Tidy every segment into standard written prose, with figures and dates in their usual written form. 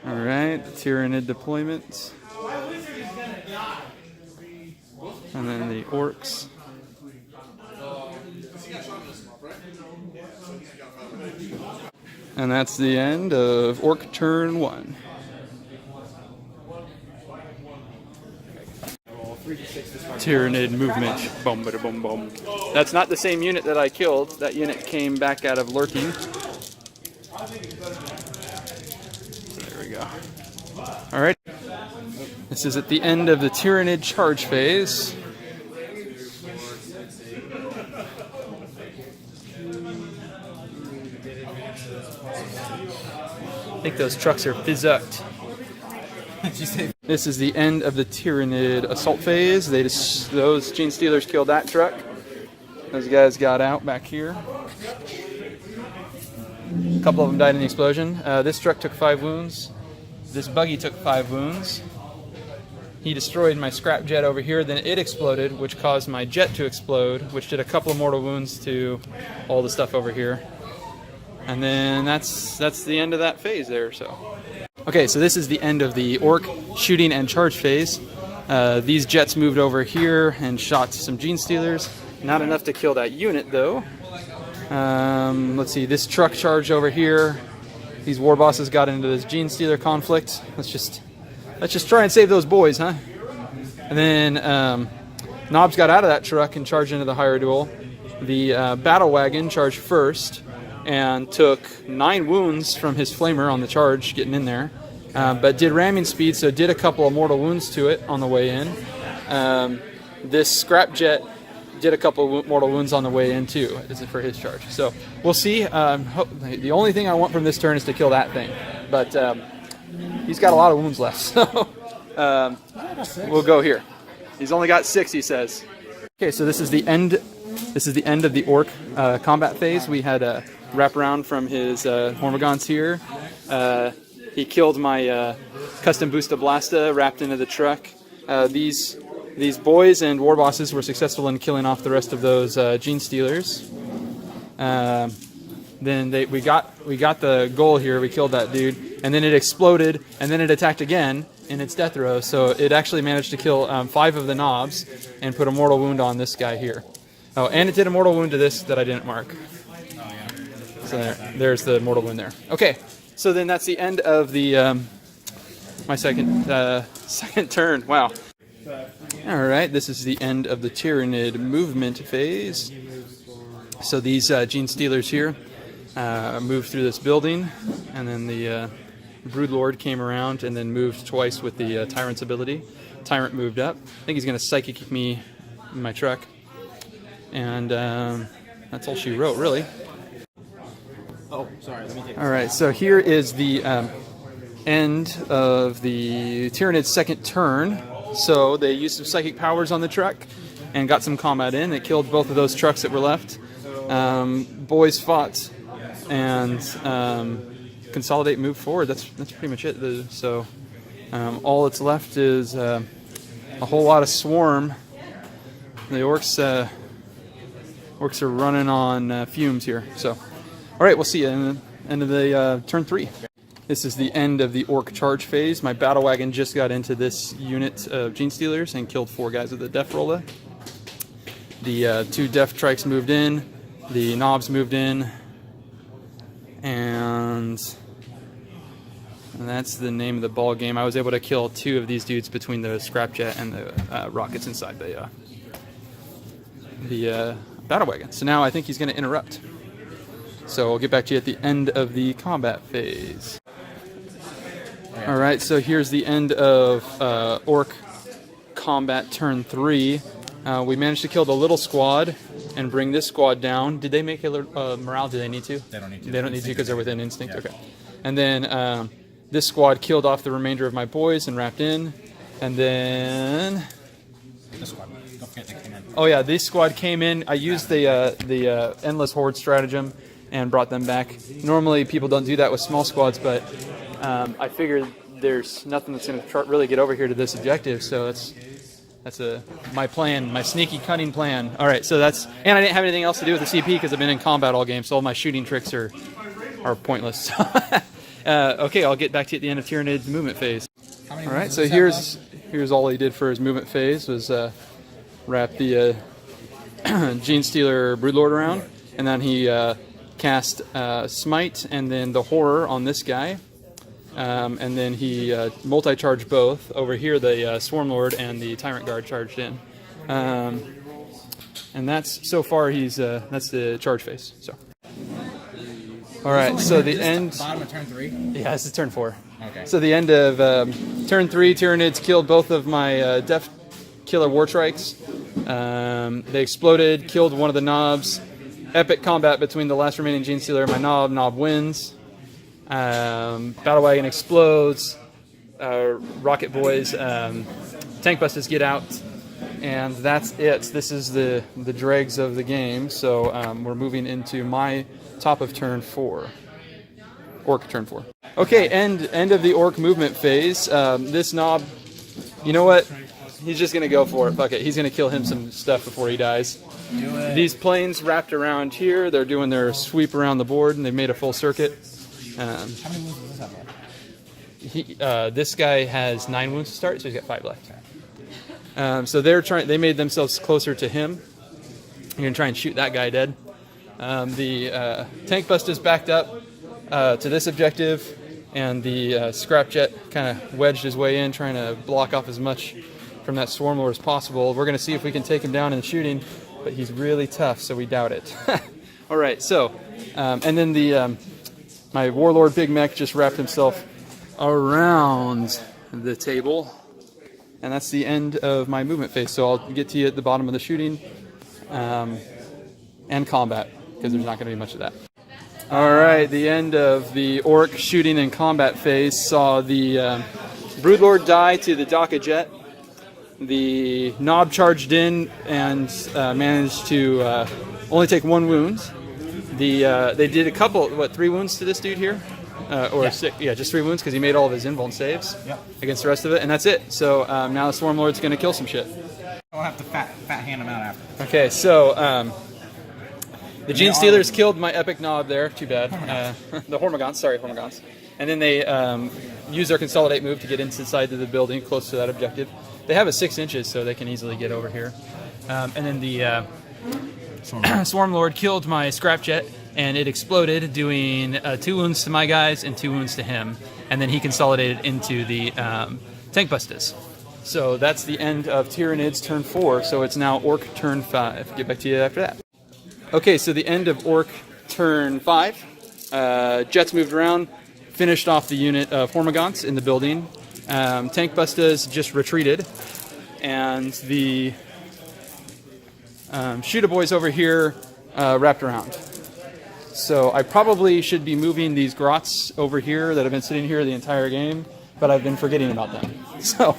Alright, the Tyrannid deployment. And then the orks. And that's the end of Orc turn 1. Tyrannid movement. Boom, bada, boom, boom. That's not the same unit that I killed. That unit came back out of lurking. There we go. Alright. This is at the end of the Tyrannid charge phase. I think those trucks are physicked. This is the end of the Tyrannid assault phase. Those Gene Stealers killed that truck. Those guys got out back here. A couple of them died in the explosion. This truck took 5 wounds. This buggy took 5 wounds. He destroyed my scrap jet over here. Then it exploded, which caused my jet to explode, which did a couple of mortal wounds to all the stuff over here. And then that's the end of that phase there. So, okay, so this is the end of the orc shooting and charge phase. These jets moved over here and shot some Gene Stealers. Not enough to kill that unit though. Let's see, this truck charged over here. These war bosses got into this Gene Stealer conflict. Let's just try and save those boys, huh? And then Knobs got out of that truck and charged into the higher duel. The battle wagon charged first and took 9 wounds from his flamer on the charge getting in there, but did ramming speed, so did a couple of mortal wounds to it on the way in. This scrap jet did a couple of mortal wounds on the way in too, for his charge. So we'll see. The only thing I want from this turn is to kill that thing, but he's got a lot of wounds left, so we'll go here. He's only got 6, he says. Okay, so this is the end. This is the end of the orc combat phase. We had a wraparound from his Hormigons here. He killed my custom Boosta Blasta wrapped into the truck. These boys and war bosses were successful in killing off the rest of those Gene Stealers. Then we got the goal here. We killed that dude, and then it exploded, and then it attacked again in its death row. So it actually managed to kill 5 of the knobs and put a mortal wound on this guy here. Oh, and it did a mortal wound to this that I didn't mark. So there's the mortal wound there. Okay, so then that's the end of the my second turn. Wow. All right, this is the end of the Tyrannid movement phase. So these Gene Stealers here moved through this building, and then the Broodlord came around and then moved twice with the Tyrant's ability. Tyrant moved up. I think he's going to psychic kick me in my truck. And that's all she wrote, really. Oh, sorry. Let me take. All right, so here is the end of the Tyrannid's second turn. So they used some psychic powers on the truck and got some combat in. They killed both of those trucks that were left. Boys fought and consolidate, move forward. That's pretty much it. So all that's left is a whole lot of swarm. The orcs. Orcs are running on fumes here. So, all right, we'll see you in the end of the turn 3. This is the end of the orc charge phase. My battle wagon just got into this unit of Gene Stealers and killed 4 guys with the Def Rolla. The 2 Def Trikes moved in. The Knobs moved in. And that's the name of the ball game. I was able to kill 2 of these dudes between the scrapjet and the rockets inside the battle wagon. So now I think he's going to interrupt. So I'll get back to you at the end of the combat phase. Alright, so here's the end of Orc combat turn 3. We managed to kill the little squad and bring this squad down. Did they make a morale? Do they need to? They don't need to. They don't need to because they're within instinct? Yeah. Okay. And then this squad killed off the remainder of my boys and wrapped in. And then... This squad. Don't forget they came in. Oh yeah, this squad came in. I used the endless horde stratagem and brought them back. Normally people don't do that with small squads, but I figured there's nothing that's going to really get over here to this objective, so that's my plan, my sneaky cunning plan. All right, so that's, and I didn't have anything else to do with the CP because I've been in combat all game, so all my shooting tricks are pointless. Okay, I'll get back to you at the end of Tyrannid's movement phase. How many All right, moves so does this have here's all he did for his movement phase was wrap the Gene Stealer Broodlord around, and then he cast Smite and then the Horror on this guy, and then he multi-charged both. Over here, the Swarm Lord and the Tyrant Guard charged in, and that's so far that's the charge phase. So. All right, so the end. Bottom of turn 3? Yeah, this is turn 4. Okay. So the end of turn 3, Tyrannids killed both of my Death Killer Wartrikes. They exploded, killed one of the knobs. Epic combat between the last remaining Gene Stealer and my knob. Knob wins. Battle Wagon explodes. Rocket Boys, Tank Busters get out. And that's it. This is the dregs of the game. So we're moving into my top of turn 4. Orc turn 4. Okay, end of the Orc movement phase. This knob, you know what? He's just going to go for it. Fuck it. He's going to kill him some stuff before he dies. Do it. These planes wrapped around here, they're doing their sweep around the board, and they've made a full circuit. How many wounds does this have left? This guy has 9 wounds to start, so he's got 5 left. So they made themselves closer to him. You're going to try and shoot that guy dead. The Tank Busters backed up to this objective, and the Scrapjet kind of wedged his way in, trying to block off as much from that Swarm Lord as possible. We're going to see if we can take him down in shooting, but he's really tough, so we doubt it. All right, so, and then my Warlord Big Mech just wrapped himself around the table, and that's the end of my movement phase. So I'll get to you at the bottom of the shooting and combat, because there's not going to be much of that. All right, the end of the Orc shooting and combat phase saw the Broodlord die to the Daka Jet. The Knob charged in and managed to only take 1 wound. They did a couple, 3 wounds to this dude here? Or 6, yeah, just 3 wounds because he made all of his invuln saves against the rest of it, and that's it. So now the Swarm Lord's going to kill some shit. I'll have to fat hand him out after. Okay, so the Gene Stealers killed my Epic Knob there. Too bad. The Hormagaunts. And then they use their Consolidate move to get inside the building, close to that objective. They have a 6 inches, so they can easily get over here. And then the Swarm Lord killed my Scrapjet, and it exploded, doing 2 wounds to my guys and 2 wounds to him. And then he consolidated into the Tank Busters. So that's the end of Tyrannid's turn 4, so it's now Orc turn 5. Get back to you after that. Okay, so the end of Orc turn 5. Jets moved around, finished off the unit of Hormagaunts in the building. Tank Busters just retreated, and the Shooter Boys over here wrapped around. So I probably should be moving these Grots over here that have been sitting here the entire game, but I've been forgetting about them. So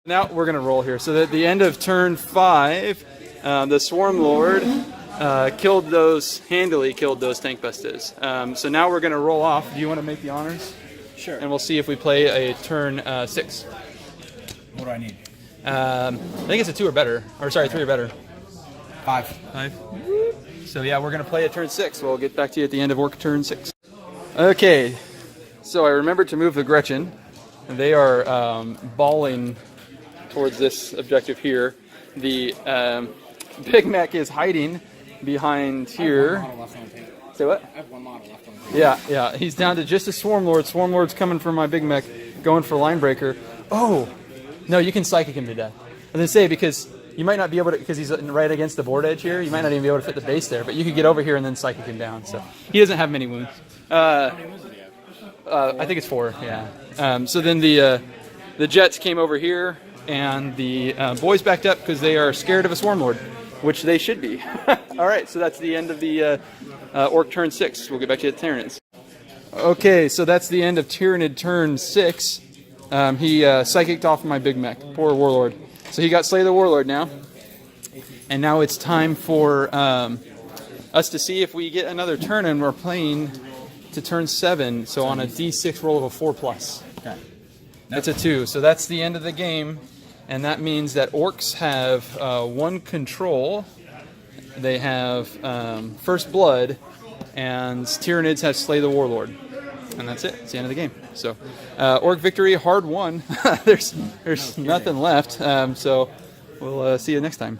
now we're going to roll here. So at the end of turn 5, the Swarm Lord handily killed those Tank Busters. So now we're going to roll off. Do you want to make the honors? Sure. And we'll see if we play a turn 6. What do I need? I think it's a 2 or better. Or sorry, 3 or better. 5. 5. So yeah, we're going to play a turn 6. We'll get back to you at the end of Orc turn 6. Okay, so I remembered to move the Gretchen. They are balling towards this objective here. The Big Mech is hiding behind here. Say what? I have 1 model left on the table. Yeah, he's down to just a Swarm Lord. Swarm Lord's coming from my Big Mech, going for Line Breaker. Oh! No, you can Psychic him to death. I was going to say, because you might not be able to, because he's right against the board edge here, you might not even be able to fit the base there, but you could get over here and then Psychic him down. So he doesn't have many wounds. I think it's 4, yeah. So then the Jets came over here, and the boys backed up because they are scared of a Swarm Lord, which they should be. All right, so that's the end of the Orc turn 6. We'll get back to the Tyrannids. Okay, so that's the end of Tyrannid turn 6. He psychicked off my Big Mech. Poor Warlord. So he got Slay the Warlord now. And now it's time for us to see if we get another turn, and we're playing to turn 7. So on a D6 roll of a 4+. Okay. That's a 2. So that's the end of the game. And that means that Orcs have 1 control. They have First Blood. And Tyrannids have Slay the Warlord. And that's it. It's the end of the game. So, orc victory, hard won. There's nothing left. So, we'll see you next time.